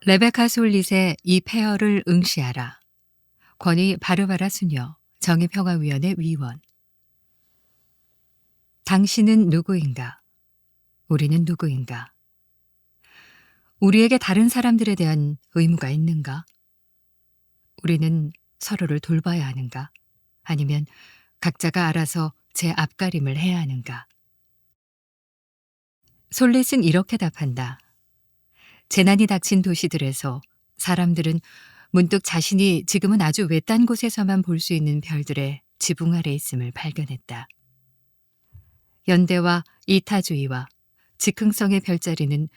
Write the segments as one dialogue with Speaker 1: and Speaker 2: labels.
Speaker 1: 레베카 솔릿의 이 폐허를 응시하라. 권위 바르바라 수녀, 정의평화위원회 위원. 당신은 누구인가? 우리는 누구인가? 우리에게 다른 사람들에 대한 의무가 있는가? 우리는 서로를 돌봐야 하는가? 아니면 각자가 알아서 제 앞가림을 해야 하는가? 솔릿은 이렇게 답한다. 재난이 닥친 도시들에서 사람들은 문득 자신이 지금은 아주 외딴 곳에서만 볼 수 있는 별들의 지붕 아래 있음을 발견했다. 연대와 이타주의와 즉흥성의 별자리는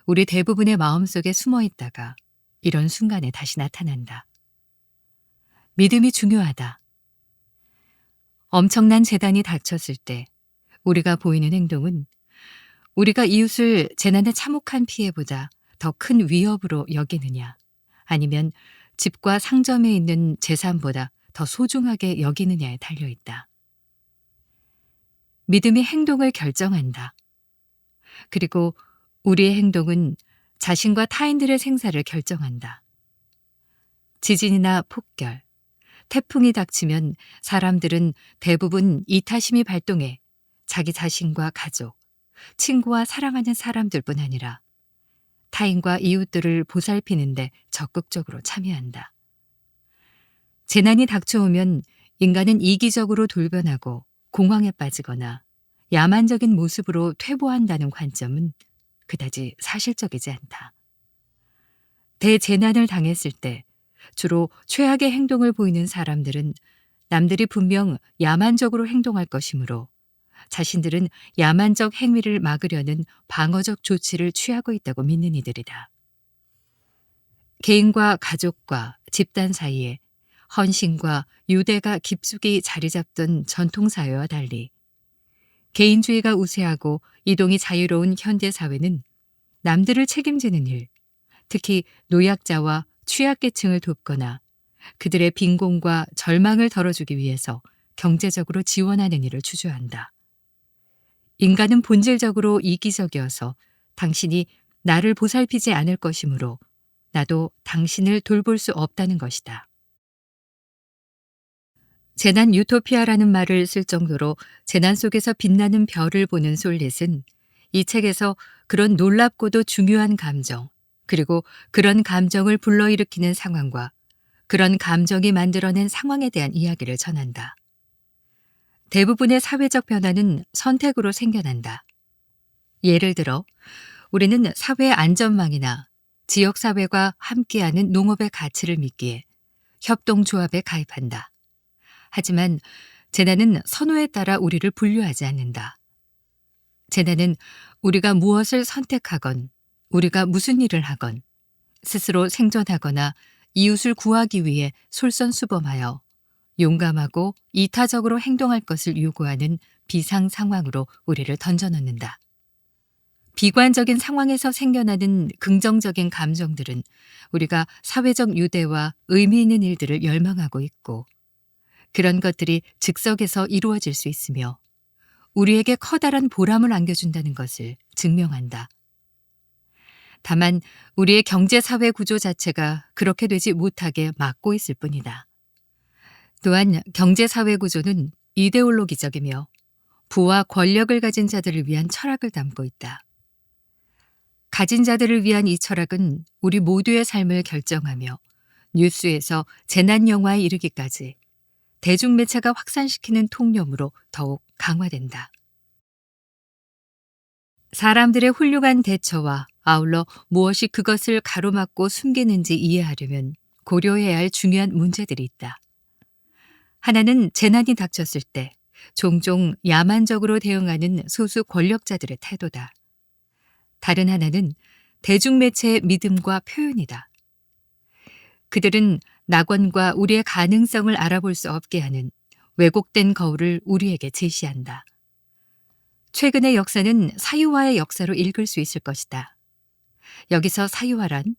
Speaker 1: 우리 대부분의 마음속에 숨어 있다가 이런 순간에 다시 나타난다. 믿음이 중요하다. 엄청난 재난이 닥쳤을 때 우리가 보이는 행동은 우리가 이웃을 재난의 참혹한 피해보다 더 큰 위협으로 여기느냐, 아니면 집과 상점에 있는 재산보다 더 소중하게 여기느냐에 달려있다. 믿음이 행동을 결정한다. 그리고 우리의 행동은 자신과 타인들의 생사를 결정한다. 지진이나 폭결, 태풍이 닥치면 사람들은 대부분 이타심이 발동해 자기 자신과 가족, 친구와 사랑하는 사람들뿐 아니라 타인과 이웃들을 보살피는데 적극적으로 참여한다. 재난이 닥쳐오면 인간은 이기적으로 돌변하고 공황에 빠지거나 야만적인 모습으로 퇴보한다는 관점은 그다지 사실적이지 않다. 대재난을 당했을 때 주로 최악의 행동을 보이는 사람들은 남들이 분명 야만적으로 행동할 것이므로 자신들은 야만적 행위를 막으려는 방어적 조치를 취하고 있다고 믿는 이들이다. 개인과 가족과 집단 사이에 헌신과 유대가 깊숙이 자리 잡던 전통사회와 달리 개인주의가 우세하고 이동이 자유로운 현대사회는 남들을 책임지는 일, 특히 노약자와 취약계층을 돕거나 그들의 빈곤과 절망을 덜어주기 위해서 경제적으로 지원하는 일을 주저한다. 인간은 본질적으로 이기적이어서 당신이 나를 보살피지 않을 것이므로 나도 당신을 돌볼 수 없다는 것이다. 재난 유토피아라는 말을 쓸 정도로 재난 속에서 빛나는 별을 보는 솔릿은 이 책에서 그런 놀랍고도 중요한 감정, 그리고 그런 감정을 불러일으키는 상황과 그런 감정이 만들어낸 상황에 대한 이야기를 전한다. 대부분의 사회적 변화는 선택으로 생겨난다. 예를 들어 우리는 사회 안전망이나 지역사회가 함께하는 농업의 가치를 믿기에 협동조합에 가입한다. 하지만 재난은 선호에 따라 우리를 분류하지 않는다. 재난은 우리가 무엇을 선택하건, 우리가 무슨 일을 하건, 스스로 생존하거나 이웃을 구하기 위해 솔선수범하여 용감하고 이타적으로 행동할 것을 요구하는 비상 상황으로 우리를 던져넣는다. 비관적인 상황에서 생겨나는 긍정적인 감정들은 우리가 사회적 유대와 의미 있는 일들을 열망하고 있고 그런 것들이 즉석에서 이루어질 수 있으며 우리에게 커다란 보람을 안겨준다는 것을 증명한다. 다만 우리의 경제사회 구조 자체가 그렇게 되지 못하게 막고 있을 뿐이다. 또한 경제사회 구조는 이데올로기적이며 부와 권력을 가진 자들을 위한 철학을 담고 있다. 가진 자들을 위한 이 철학은 우리 모두의 삶을 결정하며 뉴스에서 재난 영화에 이르기까지 대중매체가 확산시키는 통념으로 더욱 강화된다. 사람들의 훌륭한 대처와 아울러 무엇이 그것을 가로막고 숨기는지 이해하려면 고려해야 할 중요한 문제들이 있다. 하나는 재난이 닥쳤을 때 종종 야만적으로 대응하는 소수 권력자들의 태도다. 다른 하나는 대중매체의 믿음과 표현이다. 그들은 낙원과 우리의 가능성을 알아볼 수 없게 하는 왜곡된 거울을 우리에게 제시한다. 최근의 역사는 사유화의 역사로 읽을 수 있을 것이다. 여기서 사유화란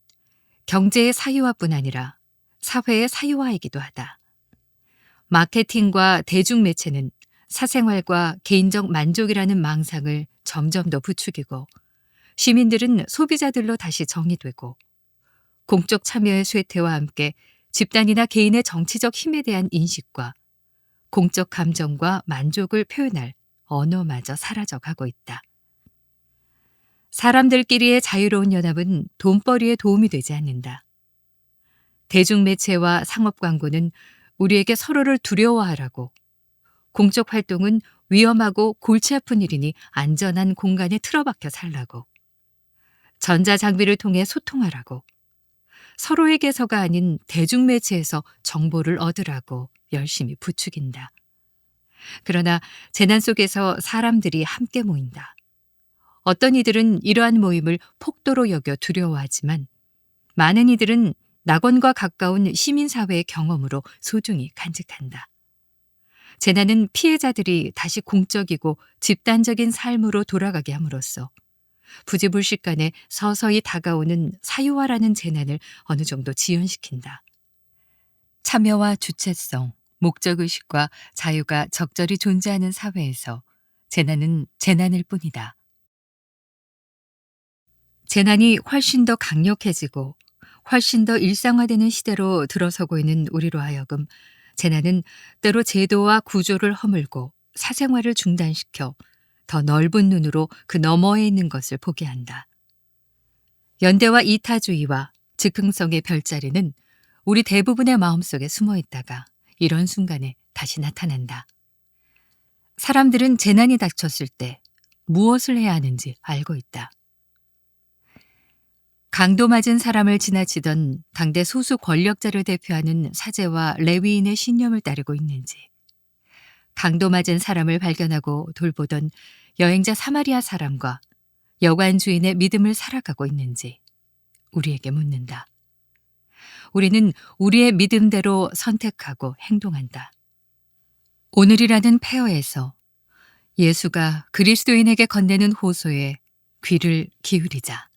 Speaker 1: 경제의 사유화뿐 아니라 사회의 사유화이기도 하다. 마케팅과 대중매체는 사생활과 개인적 만족이라는 망상을 점점 더 부추기고 시민들은 소비자들로 다시 정의되고 공적 참여의 쇠퇴와 함께 집단이나 개인의 정치적 힘에 대한 인식과 공적 감정과 만족을 표현할 언어마저 사라져가고 있다. 사람들끼리의 자유로운 연합은 돈벌이에 도움이 되지 않는다. 대중매체와 상업광고는 우리에게 서로를 두려워하라고, 공적 활동은 위험하고 골치 아픈 일이니 안전한 공간에 틀어박혀 살라고, 전자장비를 통해 소통하라고, 서로에게서가 아닌 대중매체에서 정보를 얻으라고 열심히 부추긴다. 그러나 재난 속에서 사람들이 함께 모인다. 어떤 이들은 이러한 모임을 폭도로 여겨 두려워하지만 많은 이들은 낙원과 가까운 시민사회의 경험으로 소중히 간직한다. 재난은 피해자들이 다시 공적이고 집단적인 삶으로 돌아가게 함으로써 부지불식간에 서서히 다가오는 사유화라는 재난을 어느 정도 지연시킨다. 참여와 주체성, 목적의식과 자유가 적절히 존재하는 사회에서 재난은 재난일 뿐이다. 재난이 훨씬 더 강력해지고 훨씬 더 일상화되는 시대로 들어서고 있는 우리로 하여금 재난은 때로 제도와 구조를 허물고 사생활을 중단시켜 더 넓은 눈으로 그 너머에 있는 것을 보게 한다. 연대와 이타주의와 즉흥성의 별자리는 우리 대부분의 마음속에 숨어 있다가 이런 순간에 다시 나타난다. 사람들은 재난이 닥쳤을 때 무엇을 해야 하는지 알고 있다. 강도 맞은 사람을 지나치던 당대 소수 권력자를 대표하는 사제와 레위인의 신념을 따르고 있는지, 강도 맞은 사람을 발견하고 돌보던 여행자 사마리아 사람과 여관 주인의 믿음을 살아가고 있는지 우리에게 묻는다. 우리는 우리의 믿음대로 선택하고 행동한다. 오늘이라는 폐허에서 예수가 그리스도인에게 건네는 호소에 귀를 기울이자.